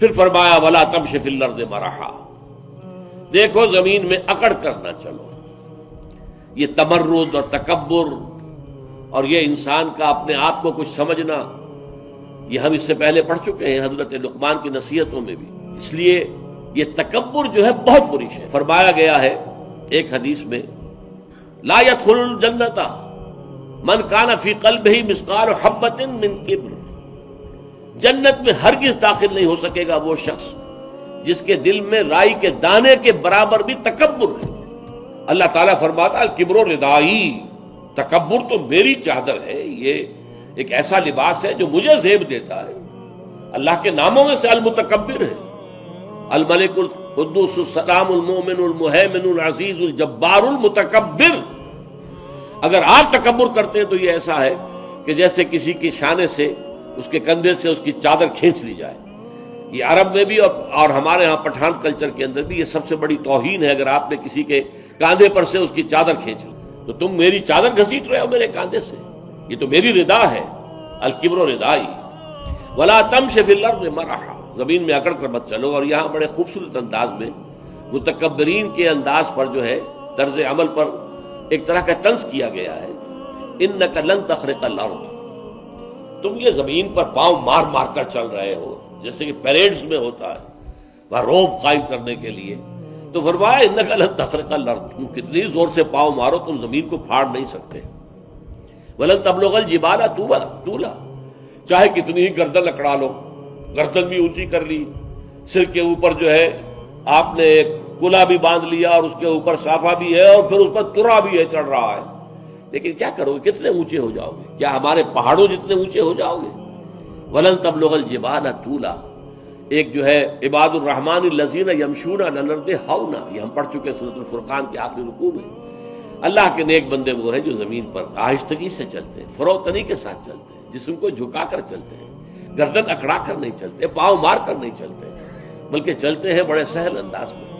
پھر فرمایا ولا تمش فی الارض مرحا، دیکھو زمین میں اکڑ کر نہ چلو۔ یہ تمرد اور تکبر اور یہ انسان کا اپنے آپ کو کچھ سمجھنا، یہ ہم اس سے پہلے پڑھ چکے ہیں حضرت لقمان کی نصیحتوں میں بھی۔ اس لیے یہ تکبر جو ہے بہت بری شے۔ فرمایا گیا ہے ایک حدیث میں لا يدخل الجنت من کان فی قلبہ مثقال حبۃ من کبر، جنت میں ہرگز داخل نہیں ہو سکے گا وہ شخص جس کے دل میں رائی کے دانے کے برابر بھی تکبر ہے۔ اللہ تعالیٰ فرماتا الکبر ردائی، تکبر تو میری چادر ہے، یہ ایک ایسا لباس ہے جو مجھے زیب دیتا ہے۔ اللہ کے ناموں میں سے المتکبر ہے، الملک القدوس السلام المؤمن المہیمن العزیز الجبار المتکبر۔ اگر آپ تکبر کرتے ہیں تو یہ ایسا ہے کہ جیسے کسی کی شانے سے، اس کے کندھے سے اس کی چادر کھینچ لی جائے۔ یہ عرب میں بھی اور ہمارے ہاں پٹھان کلچر کے اندر بھی یہ سب سے بڑی توہین ہے اگر آپ نے کسی کے کاندھے پر سے اس کی چادر کھینچ لی تو تم میری چادر گھسیٹ رہے ہو میرے کاندھے سے، یہ تو میری ردا ہے۔ الکبر ردائی ولا تمش فی الارض مرحا، زمین میں اکڑ کر مت چلو۔ اور یہاں بڑے خوبصورت انداز میں متکبرین کے انداز پر جو ہے طرز عمل پر ایک طرح کا طنز کیا گیا ہے۔ انک لن تخرق الارض، تم یہ زمین پر پاؤں مار مار کر چل رہے ہو جیسے کہ پیریڈز میں ہوتا ہے وہاں روب قائم کرنے کے لیے۔ تو فرمایا انک لن تخرق الارض، تم کتنی زور سے پاؤں مارو تم زمین کو پھاڑ نہیں سکتے۔ ولن تبلغ الجبال طولا، چاہے کتنی ہی گردن اکڑا لو، گردن بھی اونچی کر لی، سر کے اوپر جو ہے آپ نے ایک کلا بھی باندھ لیا اور اس کے اوپر صافہ بھی ہے اور پھر اس پر ترا بھی ہے چڑھ رہا ہے، لیکن کیا کرو گے؟ کتنے اونچے ہو جاؤ گے؟ کیا ہمارے پہاڑوں جتنے اونچے ہو جاؤ گے؟ ولن تبلغ الجبال طولا، ایک جو ہے عباد الرحمن الذین یمشون علی الارض ہونا، یہ ہم پڑھ چکے سورۃ الفرقان کے آخری رکوع میں۔ اللہ کے نیک بندے وہ ہیں جو زمین پر آہستگی سے چلتے ہیں، فروتنی کے ساتھ چلتے ہیں، جسم کو جھکا کر چلتے ہیں، گردن اکڑا کر نہیں چلتے، پاؤں مار کر نہیں چلتے، بلکہ چلتے ہیں بڑے سہل انداز میں۔